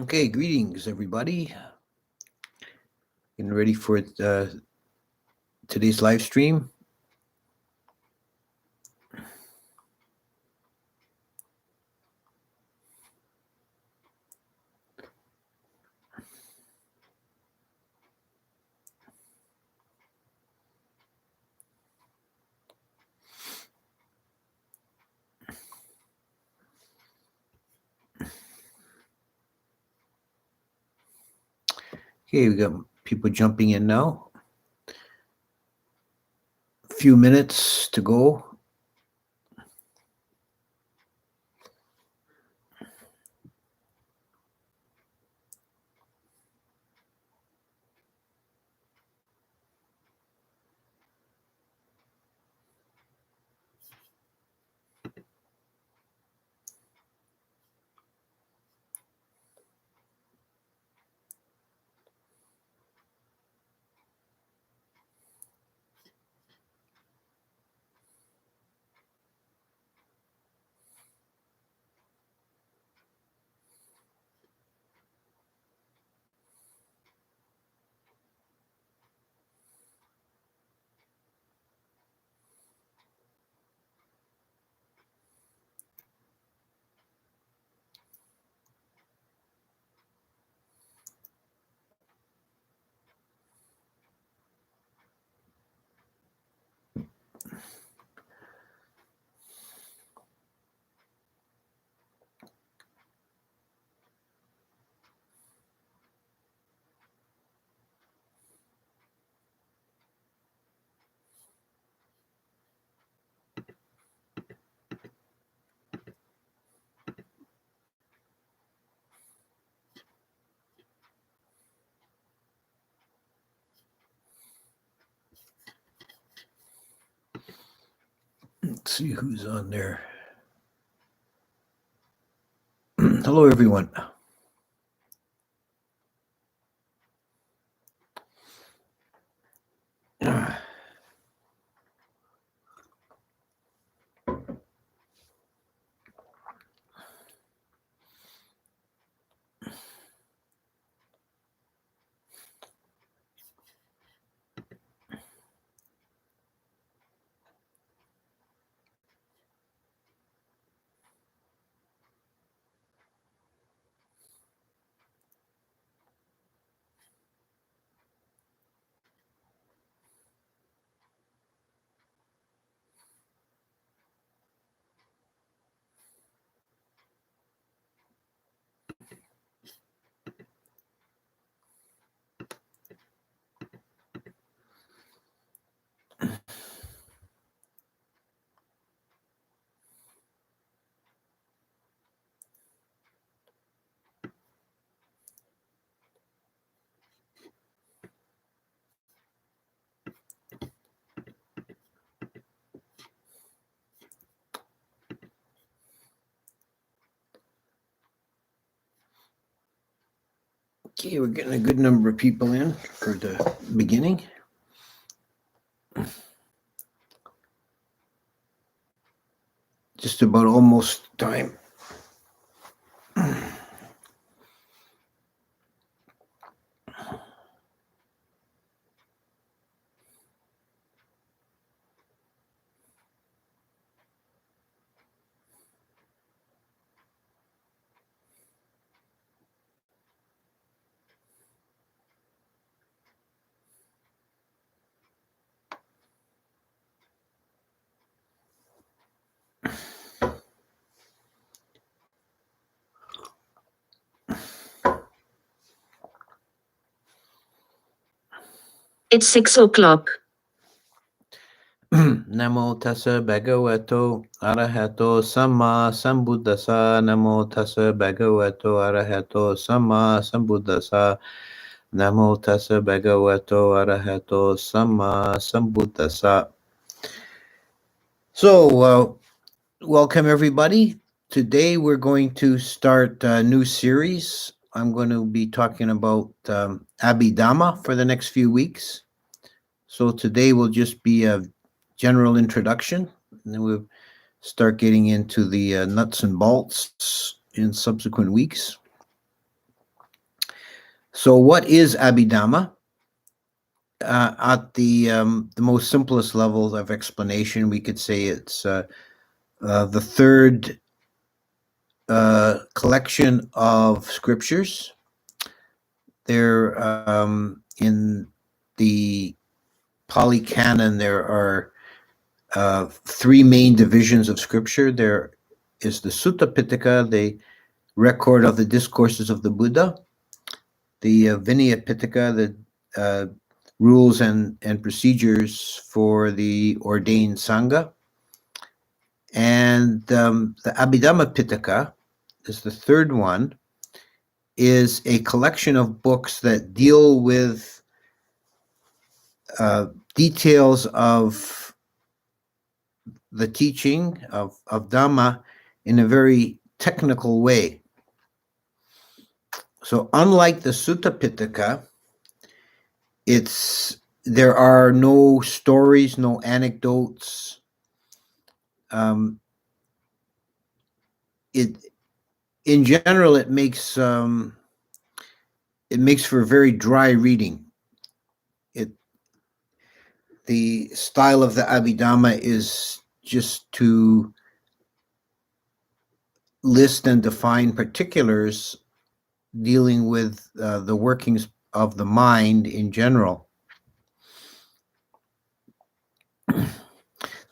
Okay, greetings, everybody. Getting ready for today's live stream. Okay, we got people jumping in now. A few minutes to go. Let's see who's on there. Hello, everyone. Okay, we're getting a good number of people in for the beginning. Just about almost time. It's 6 o'clock. Namo tassa bhagavato arahato samma sambuddhassa. Namo tassa bhagavato arahato samma sambuddhassa. Namo tassa bhagavato arahato samma sambuddhassa. So, welcome everybody. Today we're going to start a new series. I'm going to be talking about Abhidhamma for the next few weeks. So today will just be a general introduction, and then we'll start getting into the nuts and bolts in subsequent weeks. So, what is Abhidhamma? At the most simplest level of explanation, we could say it's the third collection of scriptures. There, in the Pali Canon, there are three main divisions of scripture. There is the Sutta Pitaka, the record of the discourses of the Buddha, the Vinaya Pitaka, the rules and procedures for the ordained Sangha, and the Abhidhamma Pitaka is the third one, is a collection of books that deal with details of the teaching of Dhamma in a very technical way. So unlike the Sutta Pitaka, there are no stories, no anecdotes. In general, it makes for very dry reading. The style of the Abhidhamma is just to list and define particulars dealing with the workings of the mind in general.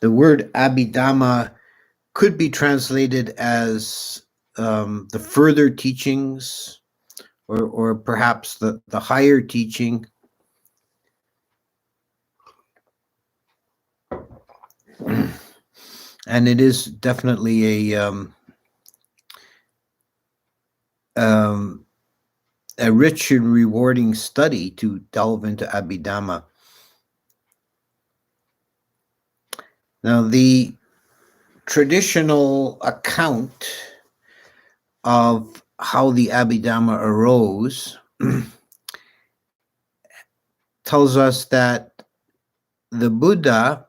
The word Abhidhamma could be translated as the further teachings, or perhaps the higher teaching. And it is definitely a rich and rewarding study to delve into Abhidhamma. Now, the traditional account of how the Abhidhamma arose tells us that the Buddha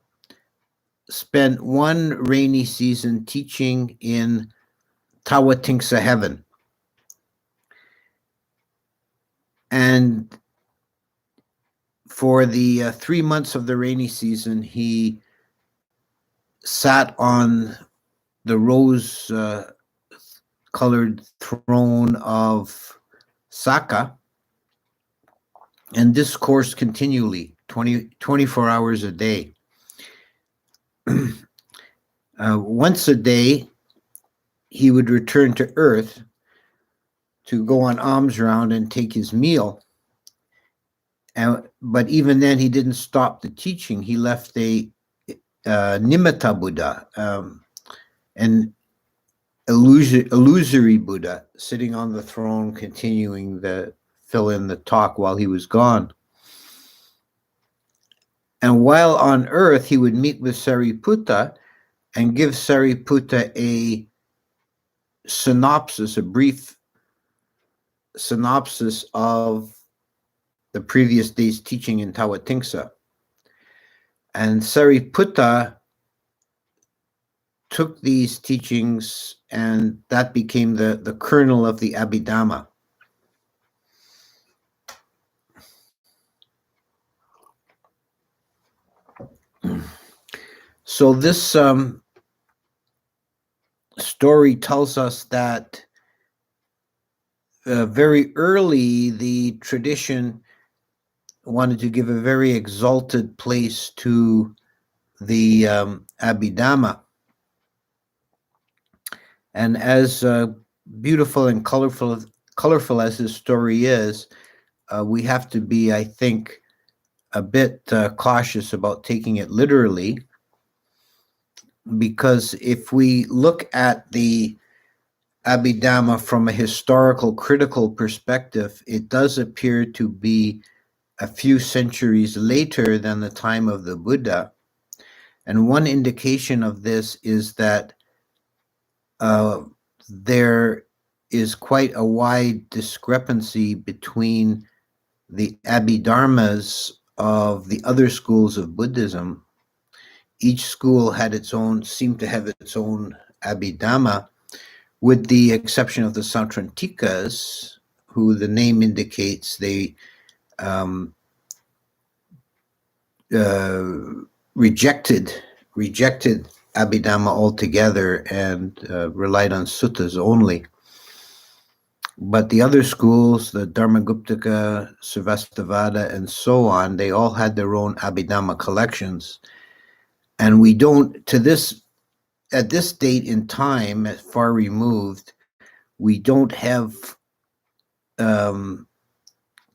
spent one rainy season teaching in Tawatingsa heaven. And for the 3 months of the rainy season, he sat on the rose-colored throne of Saka and discoursed continually, 24 hours a day. Once a day, he would return to earth to go on alms round and take his meal. But even then, he didn't stop the teaching. He left a nimitta Buddha, an illusory Buddha, sitting on the throne, continuing to fill in the talk while he was gone. And while on earth, he would meet with Sariputta and give Sariputta a brief synopsis of the previous day's teaching in Tawatingsa. And Sariputta took these teachings, and that became the kernel of the Abhidhamma. So this story tells us that very early the tradition wanted to give a very exalted place to the Abhidhamma. And as beautiful and colorful as this story is, we have to be, I think, a bit cautious about taking it literally, because if we look at the Abhidhamma from a historical, critical perspective, it does appear to be a few centuries later than the time of the Buddha. And one indication of this is that there is quite a wide discrepancy between the Abhidharmas of the other schools of Buddhism. Each school seemed to have its own Abhidhamma, with the exception of the Sautrantikas, who the name indicates they rejected Abhidhamma altogether and relied on suttas only. But the other schools, the Dharmaguptaka, Sarvastivada, and so on, they all had their own Abhidhamma collections. And we don't, at this date in time, far removed, we don't have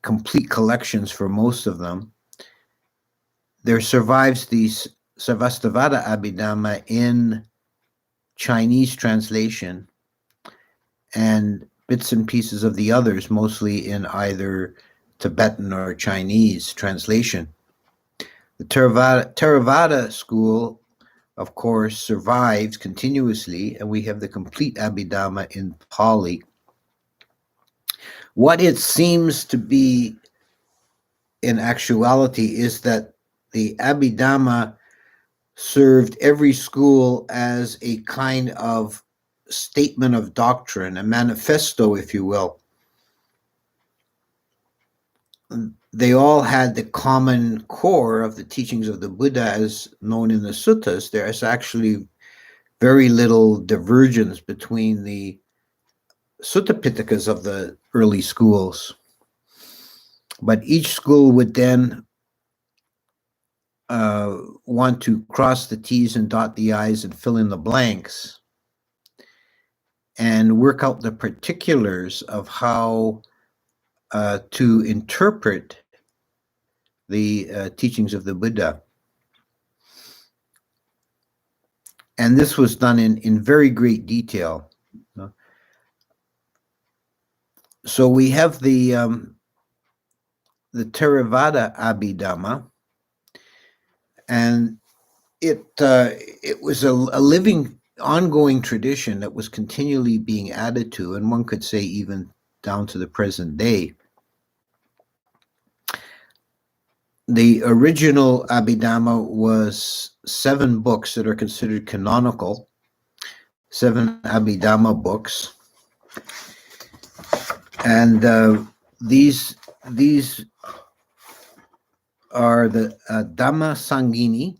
complete collections for most of them. There survives the Sarvastivada Abhidhamma in Chinese translation and bits and pieces of the others, mostly in either Tibetan or Chinese translation. The Theravada school, of course, survives continuously, and we have the complete Abhidhamma in Pali. What it seems to be in actuality is that the Abhidhamma served every school as a kind of statement of doctrine, a manifesto, if you will. They all had the common core of the teachings of the Buddha as known in the suttas. There is actually very little divergence between the Sutta Pitakas of the early schools. But each school would then want to cross the T's and dot the I's and fill in the blanks and work out the particulars of how to interpret the teachings of the Buddha. And this was done in very great detail. So we have the Theravada Abhidhamma, and it was a living, ongoing tradition that was continually being added to, and one could say even down to the present day. The original Abhidhamma was 7 books that are considered canonical, 7 Abhidhamma books, and these are the Dhamma Sangini.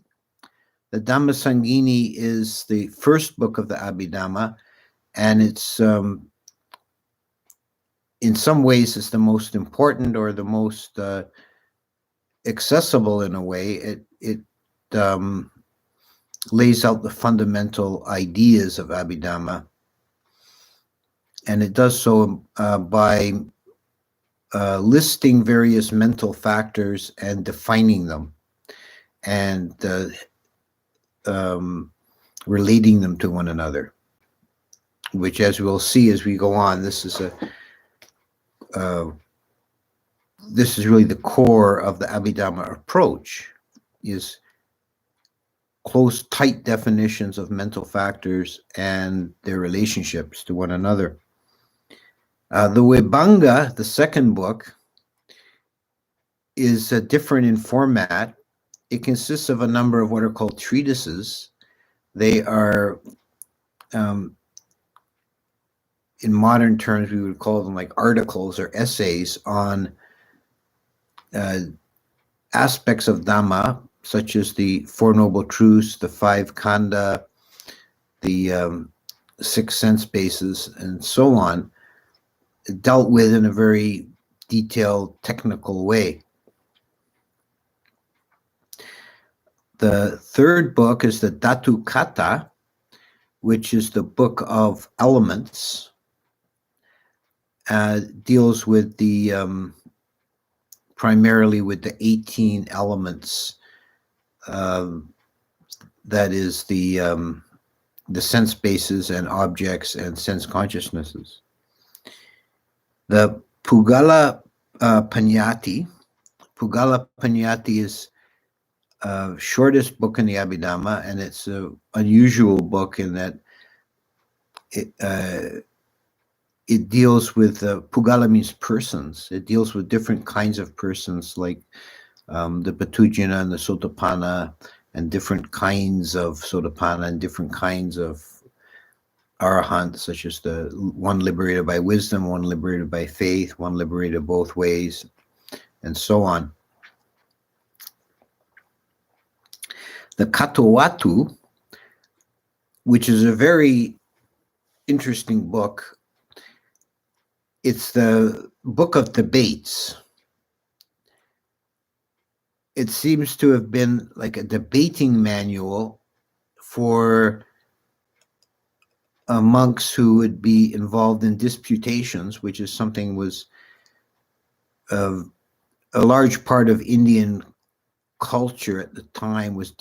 The Dhamma Sangini is the first book of the Abhidhamma, and it's in some ways it's the most important or the most accessible in a way. It lays out the fundamental ideas of Abhidhamma, and it does so by listing various mental factors and defining them and relating them to one another, which, as we'll see as we go on, this is really the core of the Abhidhamma approach, is close, tight definitions of mental factors and their relationships to one another. The Vibhanga, the second book, is different in format. It consists of a number of what are called treatises. They are, in modern terms, we would call them like articles or essays on aspects of Dhamma, such as the Four Noble Truths, the 5 Khandha, the 6 sense bases, and so on, dealt with in a very detailed, technical way. The third book is the Dhatu Kata, which is the book of elements, deals with the primarily with the 18 elements, that is the sense bases and objects and sense consciousnesses. The Pugala Panyati is shortest book in the Abhidhamma, and it's an unusual book in that it deals with Pugala means persons. It deals with different kinds of persons, like the Patujana and the Sotapanna, and different kinds of Sotapanna and different kinds of arahants, such as the one liberated by wisdom, one liberated by faith, one liberated both ways, and so on. The Katawatu, which is a very interesting book, it's the book of debates. It seems to have been like a debating manual for monks who would be involved in disputations, which is something was a large part of Indian culture at the time, was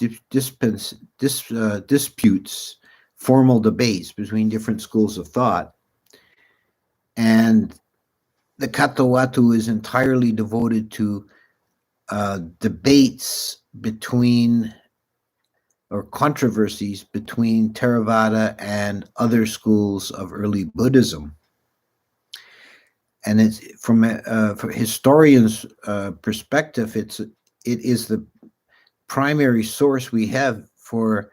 disputes, formal debates between different schools of thought. And the Katawatu is entirely devoted to debates between, or controversies between, Theravada and other schools of early Buddhism. And it's from a historians' perspective, it is the primary source we have for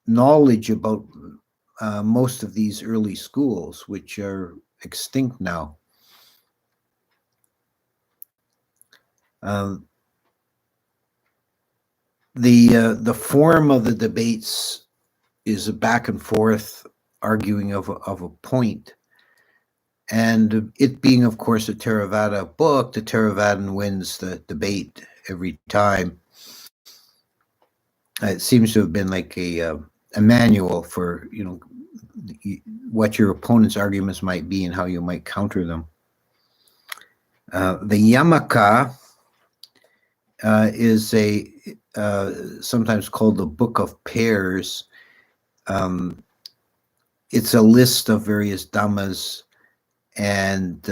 knowledge about most of these early schools, which are extinct now. The form of the debates is a back and forth arguing of a point. And it being, of course, a Theravada book, the Theravadan wins the debate every time. It seems to have been like a manual for, what your opponent's arguments might be and how you might counter them. The Yamaka is sometimes called the Book of Pairs. It's a list of various dhammas and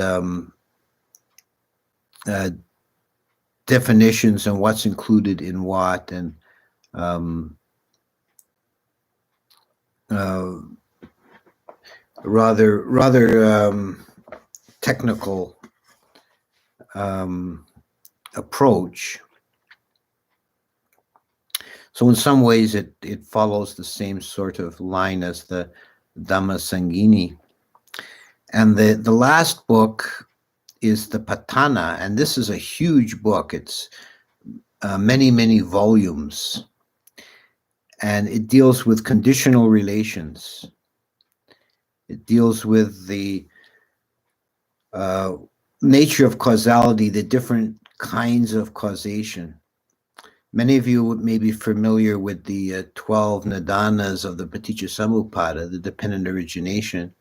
definitions and what's included in what, and rather technical approach. So in some ways it follows the same sort of line as the Dhamma Sangini. And the last book is the Patana, and this is a huge book. It's many, many volumes, and it deals with conditional relations. It deals with the nature of causality, the different kinds of causation. Many of you may be familiar with the 12 nidanas of the Paticcasamuppada, the dependent origination.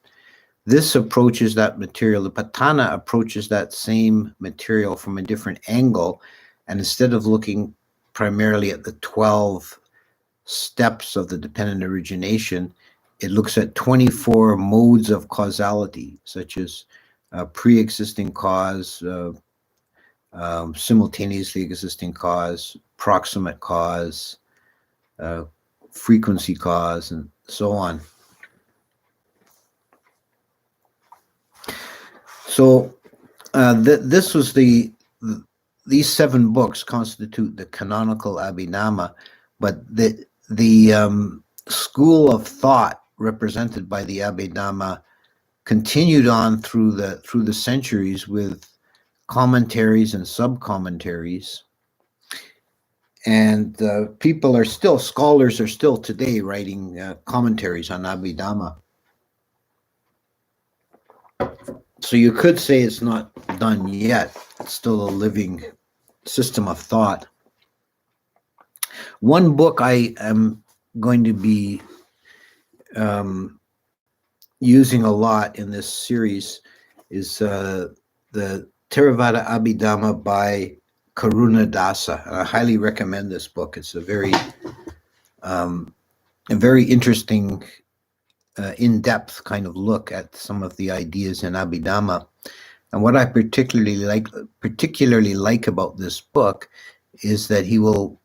This approaches that material. The Patana approaches that same material from a different angle, and instead of looking primarily at the 12 steps of the dependent origination, it looks at 24 modes of causality, such as pre-existing cause, simultaneously existing cause, proximate cause, frequency cause, and so on. So this was these 7 books constitute the canonical Abhidhamma, but the school of thought represented by the Abhidhamma continued on through the centuries with commentaries and sub-commentaries. And scholars are still today writing commentaries on Abhidhamma. So you could say it's not done yet. It's still a living system of thought. One book I am going to be using a lot in this series is the Theravada Abhidhamma by Karunadasa. And I highly recommend this book. It's a very interesting, in-depth kind of look at some of the ideas in Abhidhamma. And what I particularly like about this book is that he will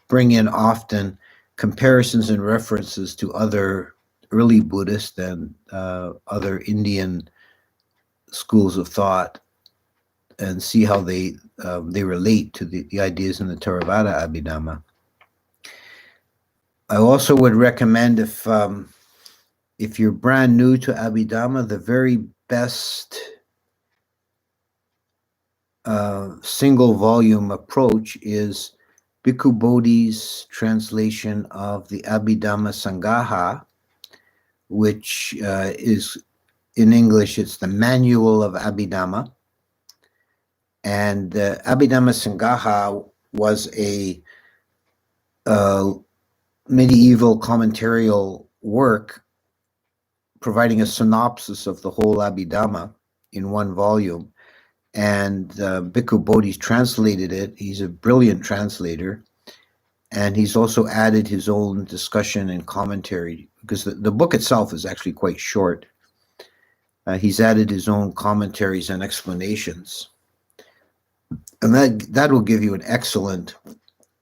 bring in often comparisons and references to other early Buddhist and other Indian schools of thought, and see how they relate to the ideas in the Theravada Abhidhamma. I also would recommend, if if you're brand new to Abhidhamma, the very best single volume approach is Bhikkhu Bodhi's translation of the Abhidhamma Sangaha, which is in English, it's the Manual of Abhidhamma. And Abhidhamma Sangaha was a medieval commentarial work providing a synopsis of the whole Abhidhamma in one volume. And Bhikkhu Bodhi's translated it. He's a brilliant translator. And he's also added his own discussion and commentary, because the book itself is actually quite short. He's added his own commentaries and explanations. And that will give you an excellent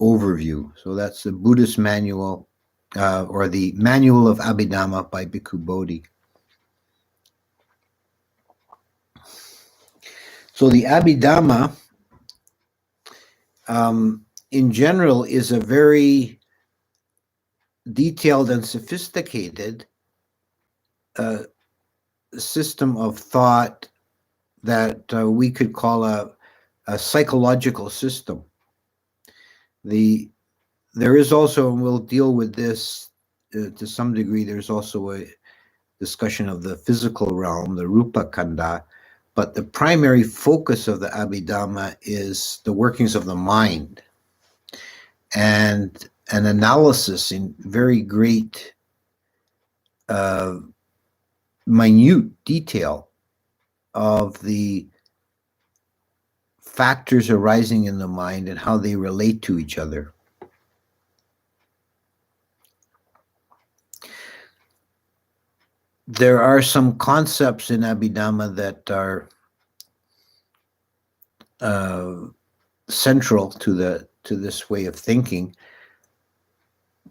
overview. So that's the Buddhist manual, or the Manual of Abhidhamma by Bhikkhu Bodhi. So the Abhidhamma, in general, is a very detailed and sophisticated system of thought that we could call a psychological system. There is also, and we'll deal with this to some degree, there's also a discussion of the physical realm, the Rupa Kanda, but the primary focus of the Abhidhamma is the workings of the mind and an analysis in very great minute detail of the factors arising in the mind and how they relate to each other. There are some concepts in Abhidhamma that are central to this way of thinking.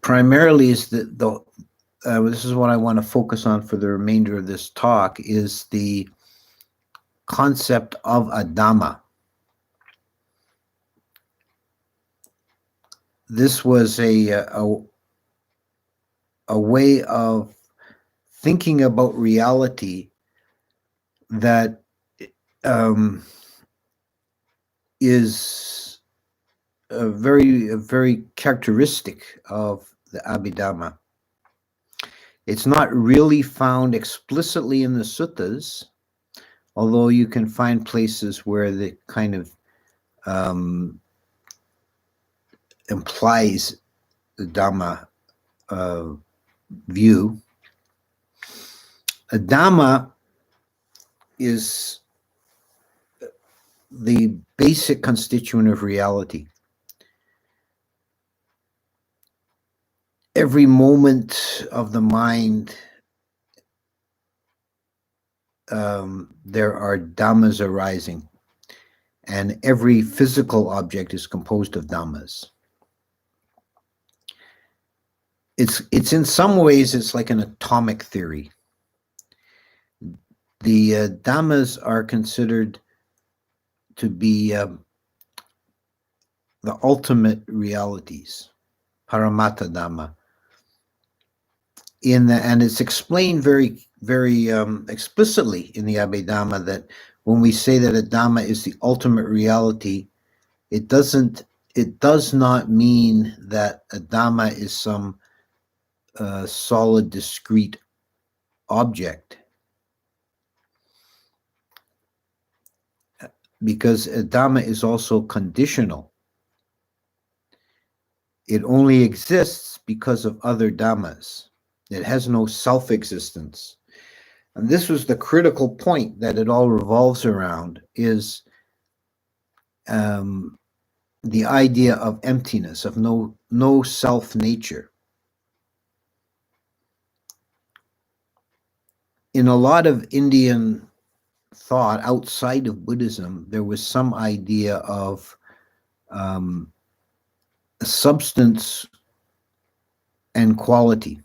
Primarily is this is what I want to focus on for the remainder of this talk, is the concept of a Dhamma. This was a way of thinking about reality that is very characteristic of the Abhidhamma. It's not really found explicitly in the suttas, although you can find places where the kind of implies the Dhamma view. A Dhamma is the basic constituent of reality. Every moment of the mind, there are Dhammas arising, and every physical object is composed of Dhammas. It's in some ways, it's like an atomic theory. The Dhammas are considered to be the ultimate realities, Paramatta Dhamma. And it's explained very explicitly in the Abhidhamma that when we say that a Dhamma is the ultimate reality, it does not mean that a Dhamma is some solid, discrete object, because a Dhamma is also conditional. It only exists because of other Dhammas. It has no self-existence. And this was the critical point that it all revolves around, is the idea of emptiness, of no self-nature. In a lot of Indian thought outside of Buddhism, there was some idea of substance and quality.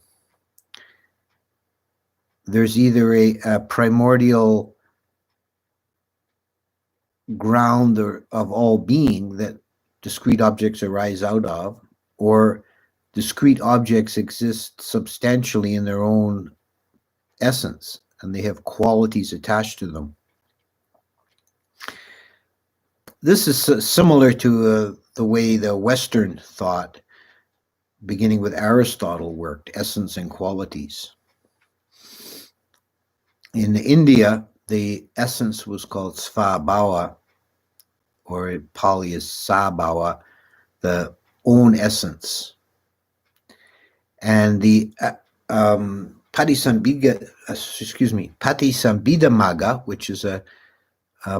There's either a primordial ground of all being that discrete objects arise out of, or discrete objects exist substantially in their own essence, and they have qualities attached to them. This is similar to the way the Western thought, beginning with Aristotle, worked, essence and qualities. In India, the essence was called Swabawa, or Pali is Sabawa, the own essence. And the Patisambhidamagga, which is a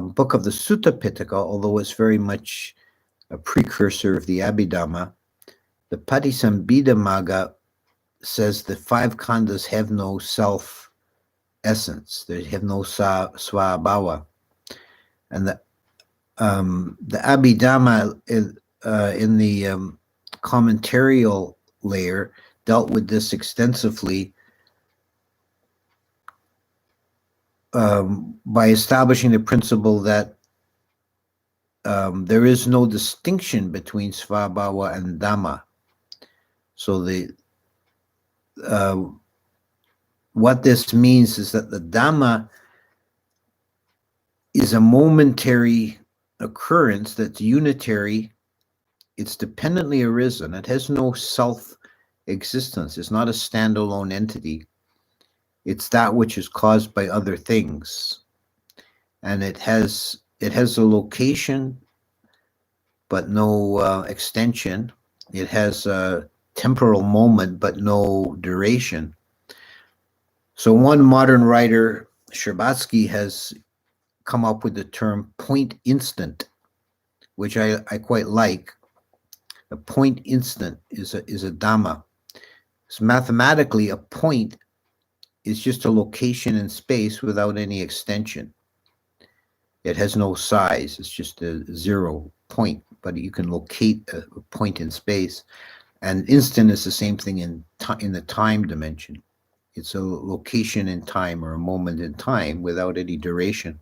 book of the Sutta Pitaka, although it's very much a precursor of the Abhidhamma, the Patisambhidamagga says the five khandhas have no self essence. They have no swabhava. And the Abhidhamma in the commentarial layer dealt with this extensively by establishing the principle that there is no distinction between Swabawa and Dhamma. So what this means is that the Dhamma is a momentary occurrence that's unitary. It's dependently arisen. It has no self-existence. It's not a standalone entity. It's that which is caused by other things. And it has a location, but no extension. It has a temporal moment, but no duration. So one modern writer, Sherbatsky, has come up with the term point instant, which I quite like. A point instant is a Dhamma. So mathematically, a point is just a location in space without any extension. It has no size. It's just a 0 point, but you can locate a point in space. And instant is the same thing in the time dimension. It's a location in time, or a moment in time without any duration.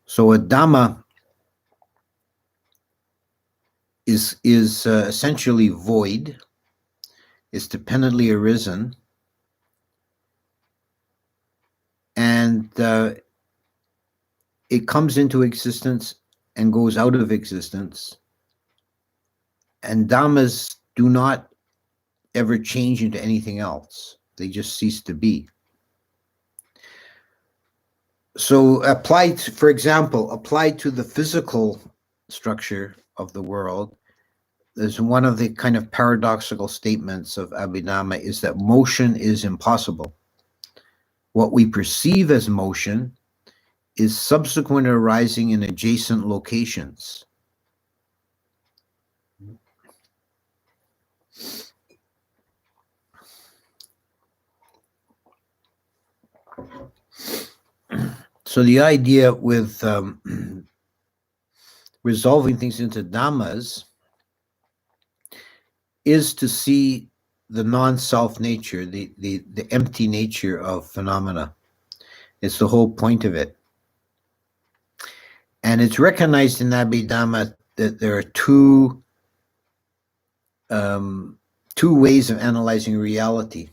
So a Dhamma is essentially void. It's dependently arisen, and it comes into existence and goes out of existence. And Dhammas do not ever change into anything else. They just cease to be. So for example, applied to the physical structure of the world, there's one of the kind of paradoxical statements of Abhidhamma is that motion is impossible. What we perceive as motion is subsequent arising in adjacent locations. So the idea with resolving things into Dhammas is to see the non-self nature, the empty nature of phenomena. It's the whole point of it. And it's recognized in Abhidhamma that there are two ways of analyzing reality.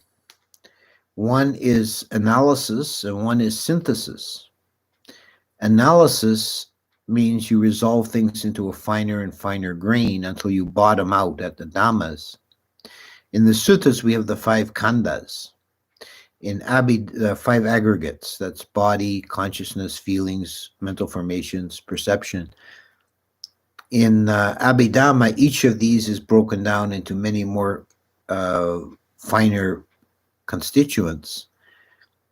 One is analysis and one is synthesis. Analysis means you resolve things into a finer and finer grain until you bottom out at the Dhammas. In the suttas, we have the five khandhas. In five aggregates, that's body, consciousness, feelings, mental formations, perception. In Abhidhamma, each of these is broken down into many more finer constituents.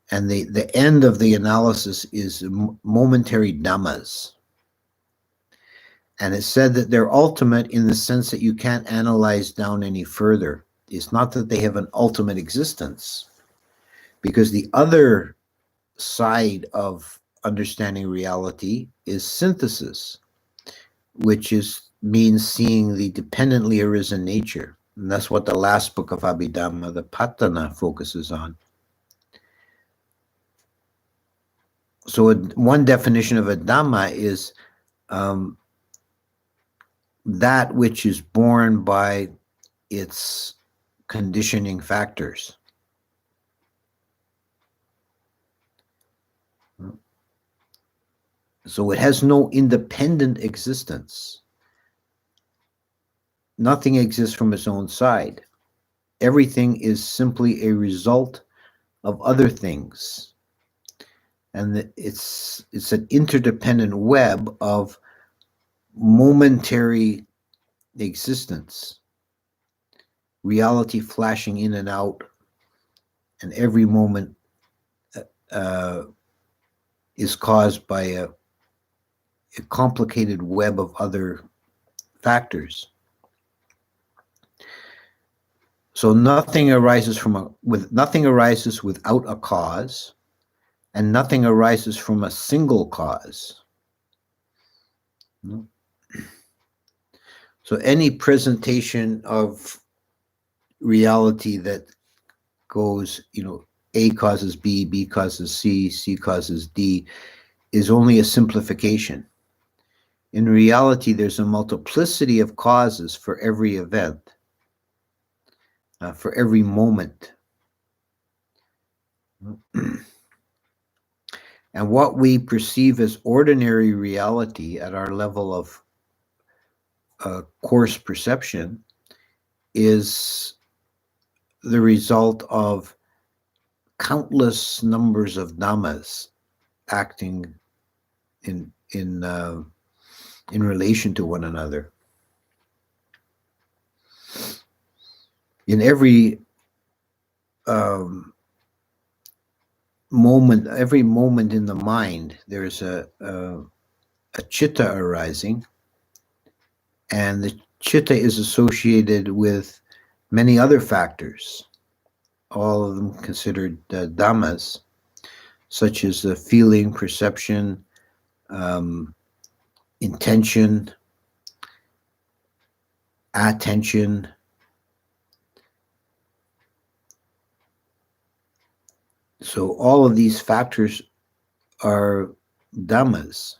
And the end of the analysis is momentary Dhammas. And it's said that they're ultimate in the sense that you can't analyze down any further. It's not that they have an ultimate existence, because the other side of understanding reality is synthesis, which means seeing the dependently arisen nature. And that's what the last book of Abhidhamma, the Patana, focuses on. So one definition of a Dhamma is that which is born by its conditioning factors. So it has no independent existence. Nothing exists from its own side. Everything is simply a result of other things. And it's an interdependent web of momentary existence, reality flashing in and out, and every moment uh, is caused by a complicated web of other factors. So nothing arises nothing arises without a cause, and nothing arises from a single cause. So any presentation of reality that goes, A causes B, B causes C, C causes D, is only a simplification. In reality, there's a multiplicity of causes for every event, for every moment. And what we perceive as ordinary reality at our level of coarse perception is the result of countless numbers of dhammas acting in relation to one another. In every moment in the mind, there's a chitta arising, and the chitta is associated with many other factors, all of them considered dhammas, such as the feeling, perception, intention, attention, so all of these factors are dhammas.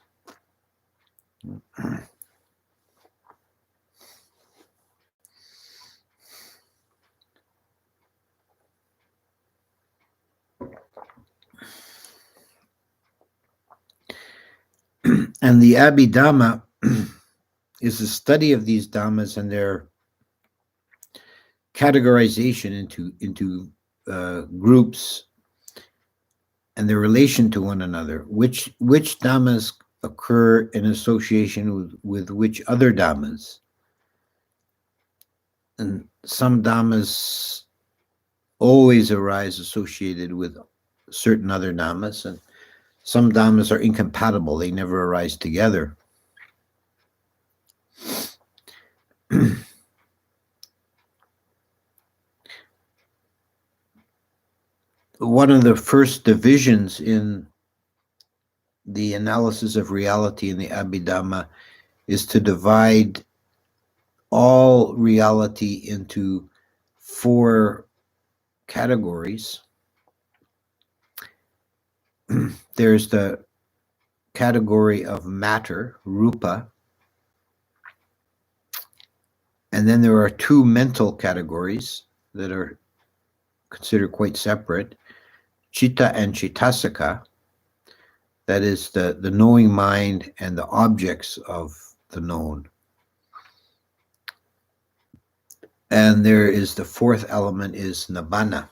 And the Abhidhamma is the study of these dhammas and their categorization into groups and their relation to one another. Which dhammas occur in association with which other dhammas? And some dhammas always arise associated with certain other dhammas, and some dhammas are incompatible. They never arise together. One of the first divisions in the analysis of reality in the Abhidhamma is to divide all reality into 4 categories. There's the category of matter, rupa, and then there are 2 mental categories that are considered quite separate, chitta and chittasika, that is the knowing mind and the objects of the known. And there is the 4th element is nibbana,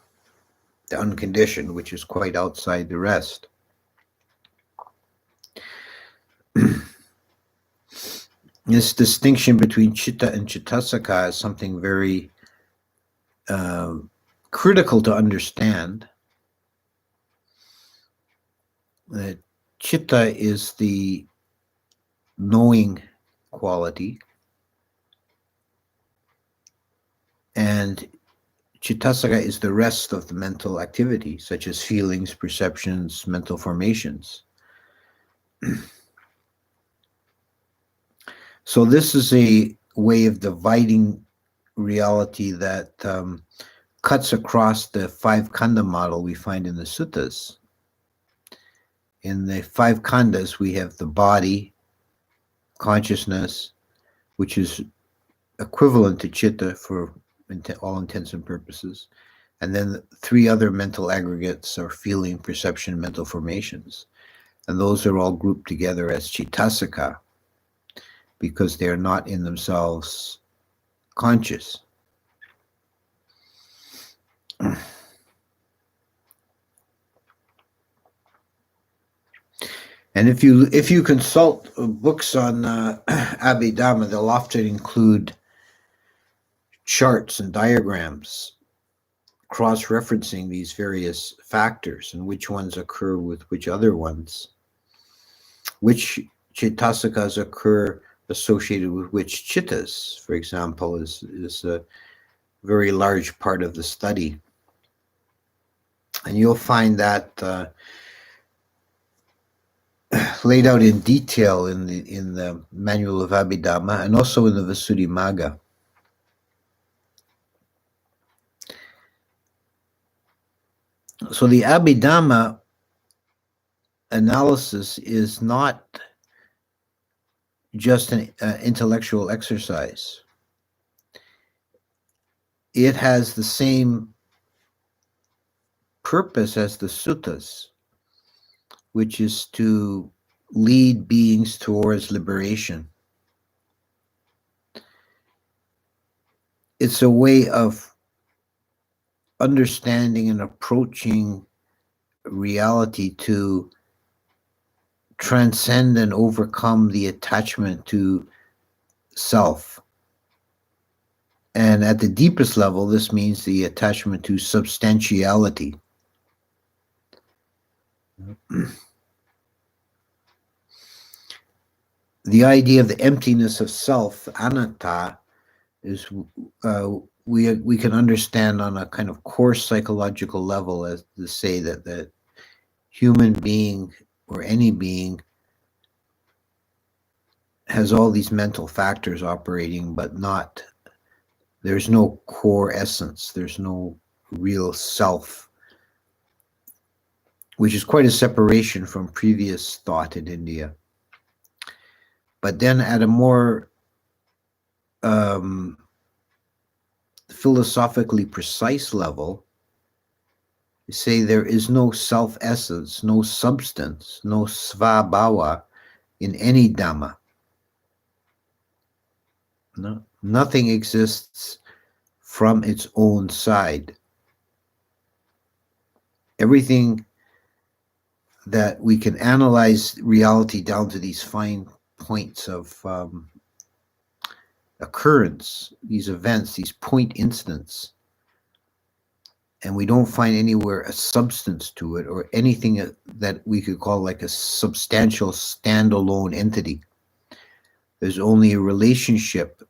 the unconditioned, which is quite outside the rest. This distinction between chitta and chittasika is something very critical to understand. That chitta is the knowing quality, and chittasika is the rest of the mental activity, such as feelings, perceptions, mental formations. So this is a way of dividing reality that cuts across the 5 khandha model we find in the suttas. In the 5 khandhas, we have the body, consciousness, which is equivalent to chitta for all intents and purposes, and then 3 other mental aggregates are feeling, perception, mental formations. And those are all grouped together as Chitasaka because they are not in themselves conscious. And if you consult books on Abhidhamma, they'll often include charts and diagrams cross-referencing these various factors and which ones occur with which other ones, which Chitasakas occur associated with which chittas, for example, is a very large part of the study. And you'll find that laid out in detail in the Manual of Abhidhamma and also in the Visuddhimagga. So the Abhidhamma analysis is not just an intellectual exercise. It has the same purpose as the suttas, which is to lead beings towards liberation. It's a way of understanding and approaching reality to transcend and overcome the attachment to self. And at the deepest level, this means the attachment to substantiality. The idea of the emptiness of self, anatta, is we can understand on a kind of coarse psychological level as to say that the human being or any being has all these mental factors operating, but there's no core essence, there's no real self, which is quite a separation from previous thought in India. But then at a more philosophically precise level, you say there is no self-essence, no substance, no Swabawa in any Dhamma. No, nothing exists from its own side. Everything that we can analyze reality down to these fine points of occurrence, these events, these point instants, and we don't find anywhere a substance to it or anything that we could call like a substantial standalone entity. There's only a relationship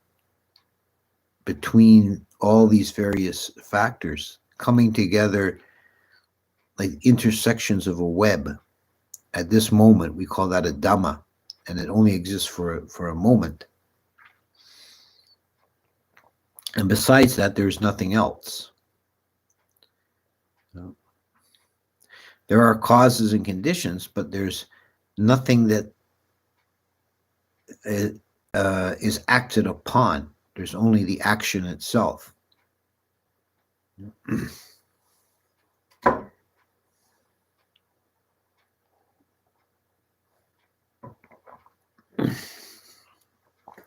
between all these various factors coming together like intersections of a web. At this moment, we call that a Dhamma, and it only exists for a moment. And besides that, there's nothing else. There are causes and conditions, but there's nothing that is acted upon. There's only the action itself.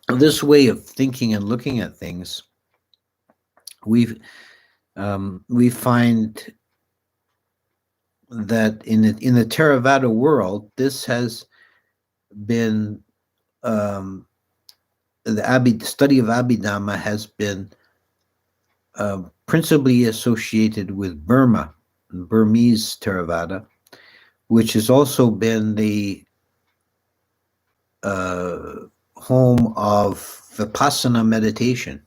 This way of thinking and looking at things, we find that in the Theravada world, this has been the study of Abhidhamma has been principally associated with Burma, Burmese Theravada, which has also been the home of Vipassana meditation,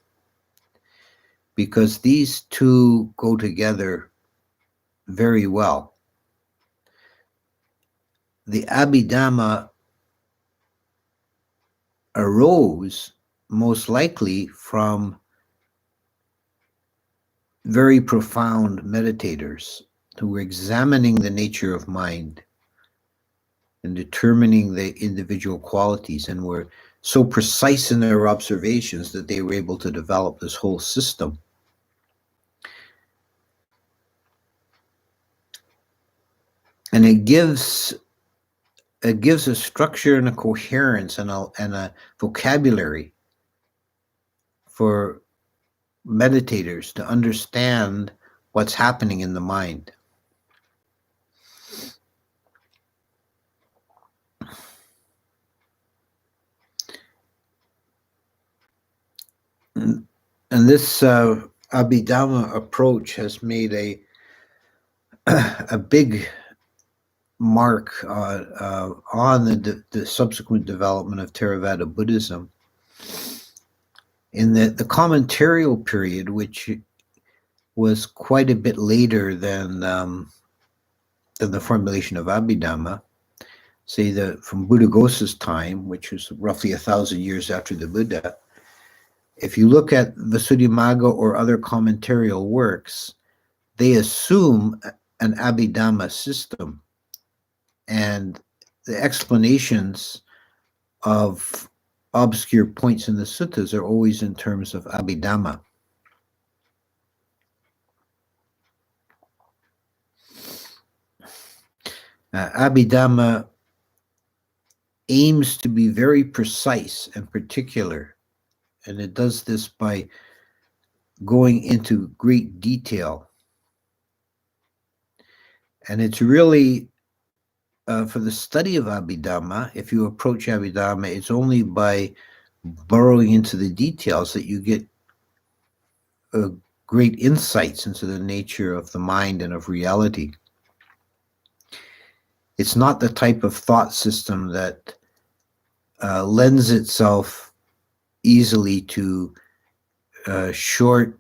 because these two go together very well. The Abhidhamma arose most likely from very profound meditators who were examining the nature of mind and determining the individual qualities, and were so precise in their observations that they were able to develop this whole system. And it gives it gives a structure and a coherence and a vocabulary for meditators to understand what's happening in the mind. And this Abhidhamma approach has made a big mark on the subsequent development of Theravada Buddhism. In the commentarial period, which was quite a bit later than the formulation of Abhidhamma, say from Buddhaghosa's time, which was roughly 1,000 years after the Buddha. If you look at Visuddhimagga or other commentarial works, they assume an Abhidhamma system, and the explanations of obscure points in the suttas are always in terms of Abhidhamma. Abhidhamma aims to be very precise and particular, and it does this by going into great detail. And it's really, for the study of Abhidhamma, if you approach Abhidhamma, it's only by burrowing into the details that you get great insights into the nature of the mind and of reality. It's not the type of thought system that lends itself easily to short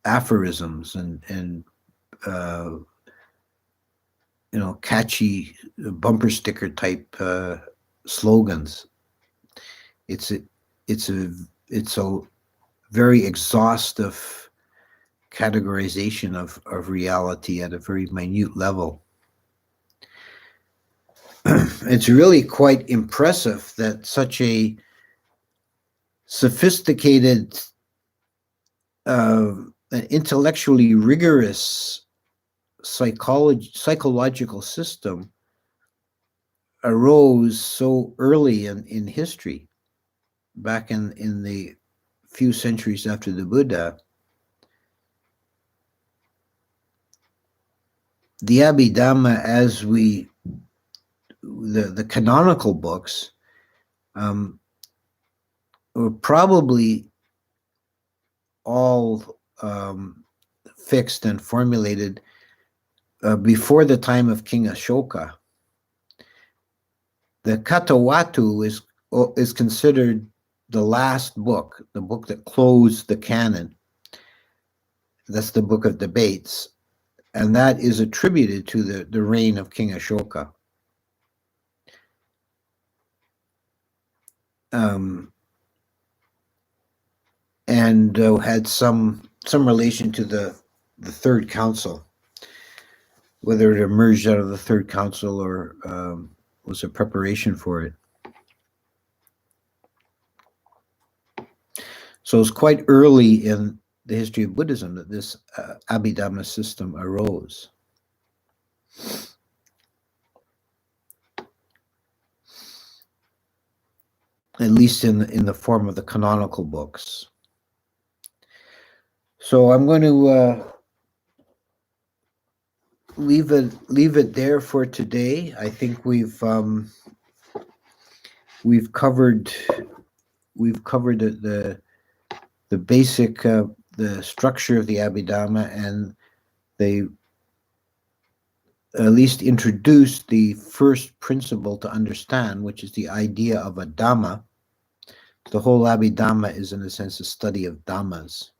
aphorisms and catchy bumper sticker type slogans. It's a very exhaustive categorization of reality at a very minute level. It's really quite impressive that such a sophisticated, intellectually rigorous psychological system arose so early in history, back in the few centuries after the Buddha. The Abhidhamma, as the canonical books, were probably all fixed and formulated before the time of King Ashoka. The Katawatu is considered the last book, the book that closed the canon. That's the Book of Debates, and that is attributed to the reign of King Ashoka. And had some relation to the Third Council, whether it emerged out of the Third Council or was a preparation for it. So it's quite early in the history of Buddhism that this Abhidhamma system arose. At least in the form of the canonical books. So I'm going to leave it there for today. I think we've covered the basic the structure of the Abhidhamma, and they at least introduced the first principle to understand, which is the idea of a Dhamma. The whole Abhidhamma is, in a sense, a study of Dhammas.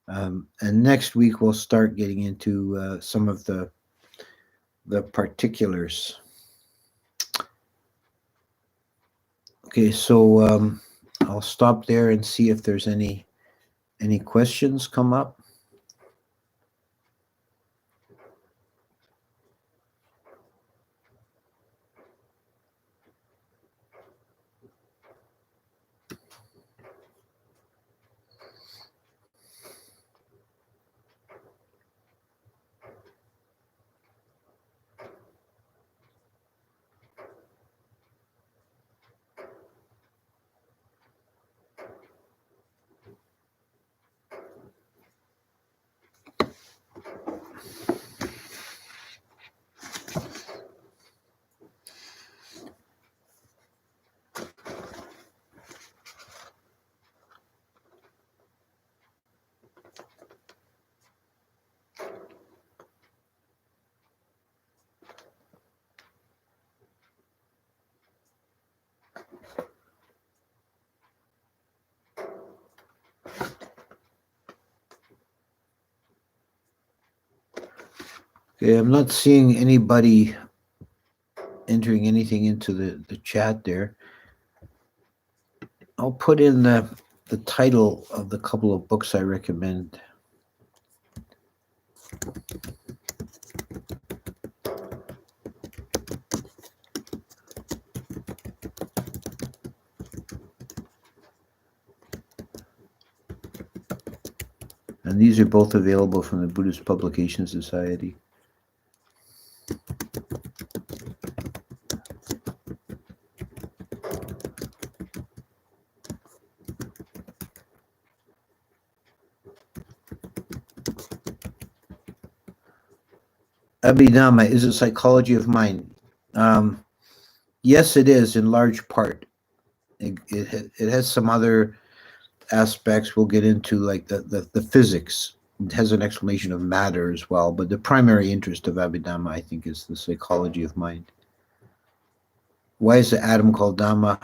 And next week we'll start getting into some of the particulars. Okay, so I'll stop there and see if there's any questions come up. Okay, I'm not seeing anybody entering anything into the chat there. I'll put in the title of the couple of books I recommend. And these are both available from the Buddhist Publication Society. Abhidhamma is a psychology of mind. Yes, it is in large part. It has some other aspects we'll get into, like the physics. It has an explanation of matter as well, but the primary interest of Abhidhamma, I think, is the psychology of mind. Why is the atom called Dhamma?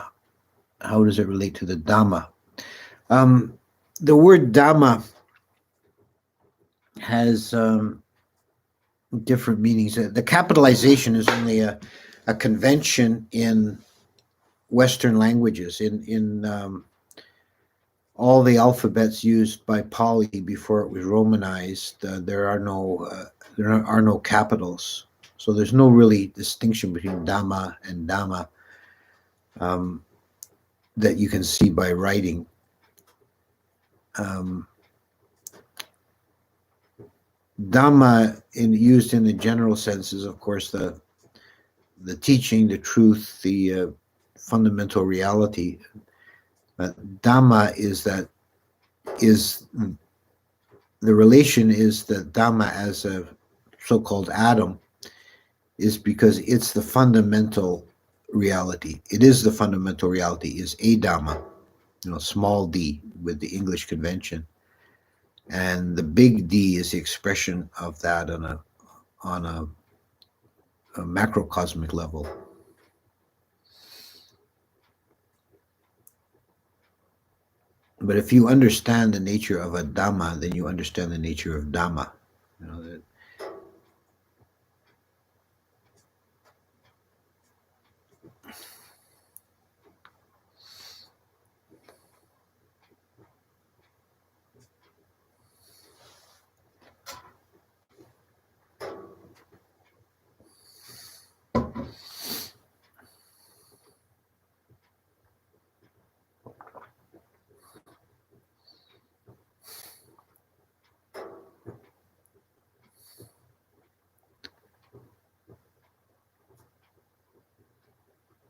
How does it relate to the Dhamma? The word Dhamma has different meanings. The capitalization is only a convention in Western languages. In all the alphabets used by Pali before it was Romanized, there are no capitals. So there's no really distinction between Dhamma and Dhamma that you can see by writing. Dhamma, used in the general sense, is of course the teaching, the truth, the fundamental reality. Dhamma is the relation is that Dhamma as a so-called atom is because it's the fundamental reality. It is the fundamental reality, is a Dhamma, small d with the English convention. And the big D is the expression of that on a macrocosmic level. But if you understand the nature of a Dhamma, then you understand the nature of Dhamma.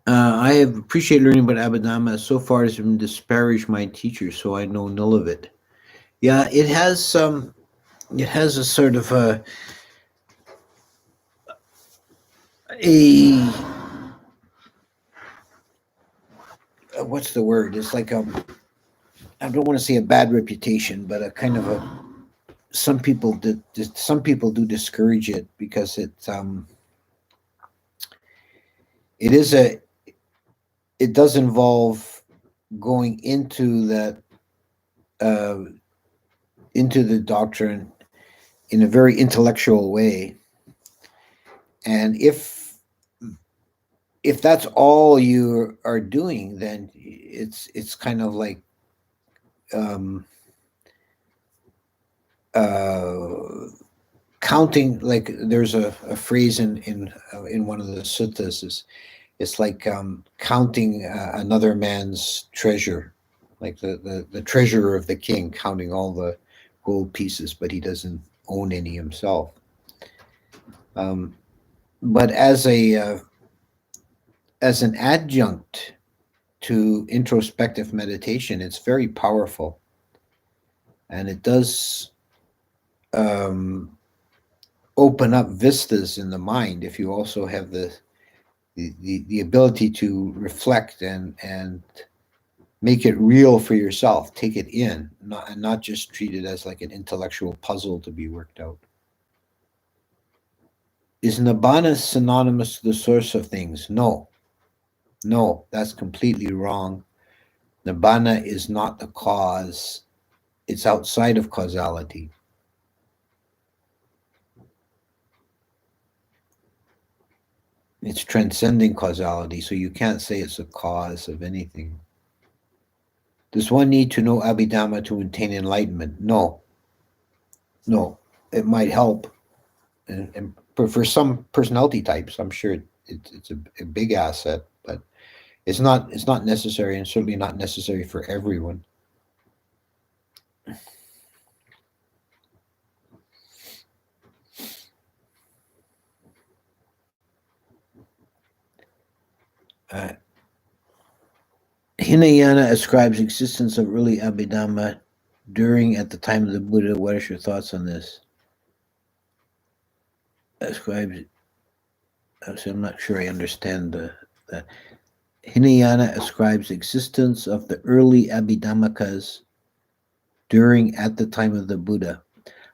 I have appreciated learning about Abhidhamma. So far, has been disparaged my teacher, so I know none of it. Yeah, it has a sort of a what's the word? It's like I don't want to say a bad reputation, but a kind of a some people do discourage it because it does involve going into uh, the doctrine in a very intellectual way, and if that's all you are doing, then it's kind of like counting. Like there's a phrase in one of the suttas is it's like counting another man's treasure, like the treasurer of the king counting all the gold pieces, but he doesn't own any himself. But as an adjunct to introspective meditation, it's very powerful, and it does open up vistas in the mind if you also have the ability to reflect and make it real for yourself, take it in, not just treat it as like an intellectual puzzle to be worked out. Is Nibbana synonymous to the source of things? No, that's completely wrong. Nibbana is not the cause. It's outside of causality. It's transcending causality, so you can't say it's a cause of anything. Does one need to know Abhidhamma to attain enlightenment? No. No. It might help. And for some personality types, I'm sure it's a big asset, but it's not necessary, and certainly not necessary for everyone. Uh, Hinayana ascribes existence of early Abhidhamma at the time of the Buddha. What is your thoughts on this? Ascribes. I'm not sure I understand the Hinayana ascribes existence of the early Abhidhammakas at the time of the Buddha.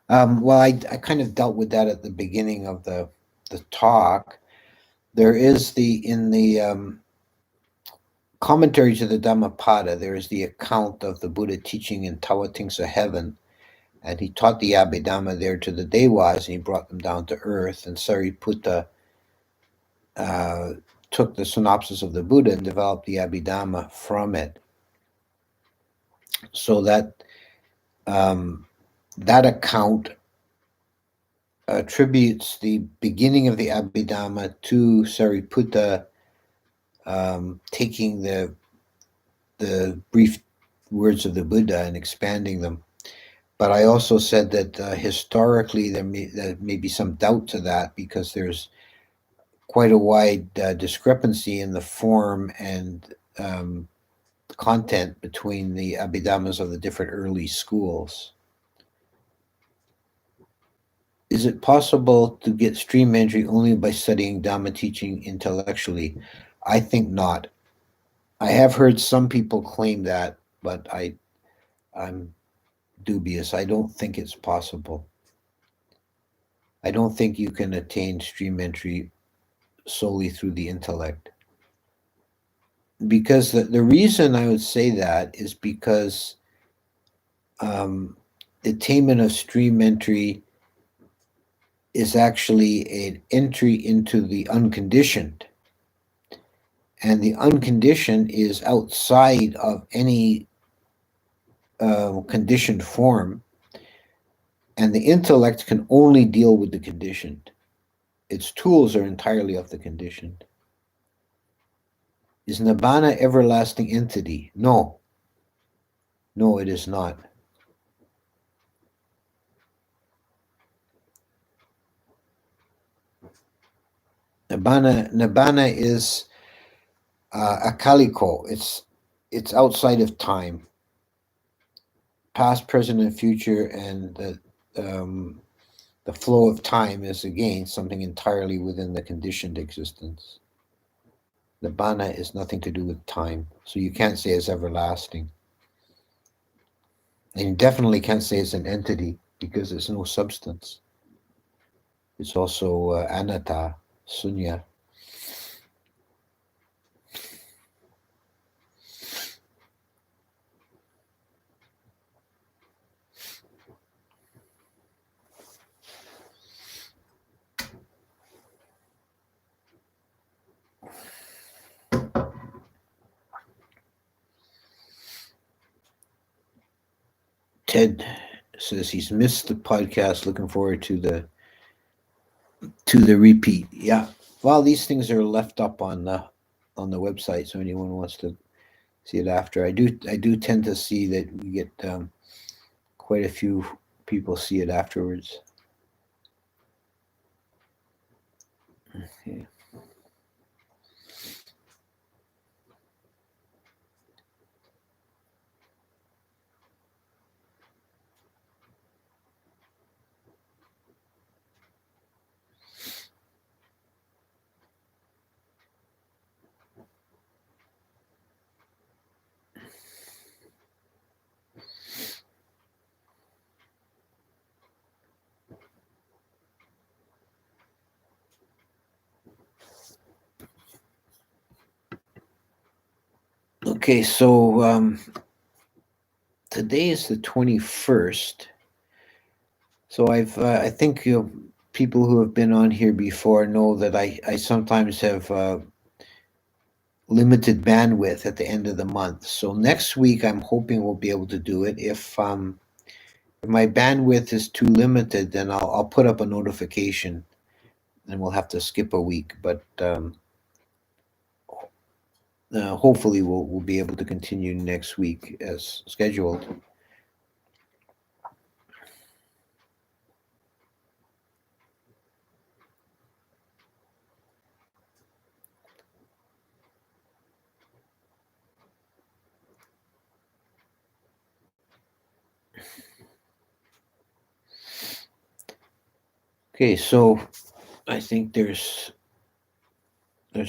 Well, I kind of dealt with that at the beginning of the talk. There is in the commentary to the Dhammapada, there is the account of the Buddha teaching in Tawatingsa heaven, and he taught the Abhidhamma there to the Devas, and he brought them down to earth, and Sariputta took the synopsis of the Buddha and developed the Abhidhamma from it. So that account attributes the beginning of the Abhidhamma to Sariputta taking the brief words of the Buddha and expanding them. But I also said that historically there may be some doubt to that, because there's quite a wide discrepancy in the form and content between the Abhidhammas of the different early schools. Is it possible to get stream entry only by studying Dhamma teaching intellectually? I think not. I have heard some people claim that, but I'm dubious. I don't think it's possible. I don't think you can attain stream entry solely through the intellect. Because the reason I would say that is because attainment of stream entry is actually an entry into the unconditioned. And the unconditioned is outside of any conditioned form. And the intellect can only deal with the conditioned. Its tools are entirely of the conditioned. Is Nibbana everlasting entity? No. No, it is not. Nibbana is akaliko. It's outside of time. Past, present, and future, and the flow of time is again something entirely within the conditioned existence. Nibbana is nothing to do with time, so you can't say it's everlasting. And you definitely can't say it's an entity, because it's no substance. It's also anatta, sunya. Ted says he's missed the podcast. Looking forward to the repeat. Yeah. Well, these things are left up on the website, so anyone wants to see it after. I do tend to see that we get quite a few people see it afterwards. Okay. Okay, so today is the 21st. So I think people who have been on here before know that I sometimes have limited bandwidth at the end of the month. So next week, I'm hoping we'll be able to do it. If my bandwidth is too limited, then I'll put up a notification, and we'll have to skip a week. But hopefully, we'll be able to continue next week as scheduled. Okay, so I think there's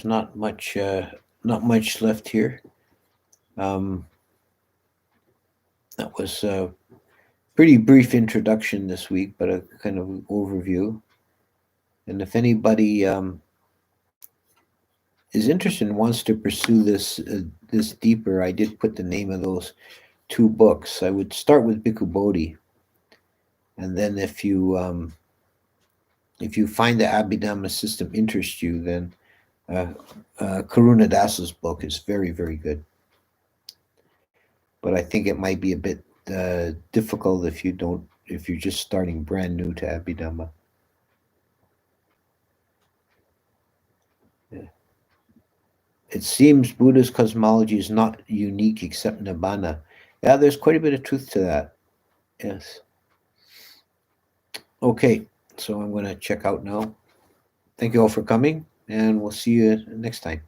not much left here. That was a pretty brief introduction this week, but a kind of overview. And if anybody is interested and wants to pursue this deeper, I did put the name of those two books. I would start with Bhikkhu Bodhi, and then if you find the Abhidhamma system interests you, then Karuna Dasa's book is very, very good. But I think it might be a bit difficult if you're just starting brand new to Abhidhamma. Yeah. It seems Buddha's cosmology is not unique except Nibbana. Yeah, there's quite a bit of truth to that. Yes. Okay, so I'm going to check out now. Thank you all for coming, and we'll see you next time.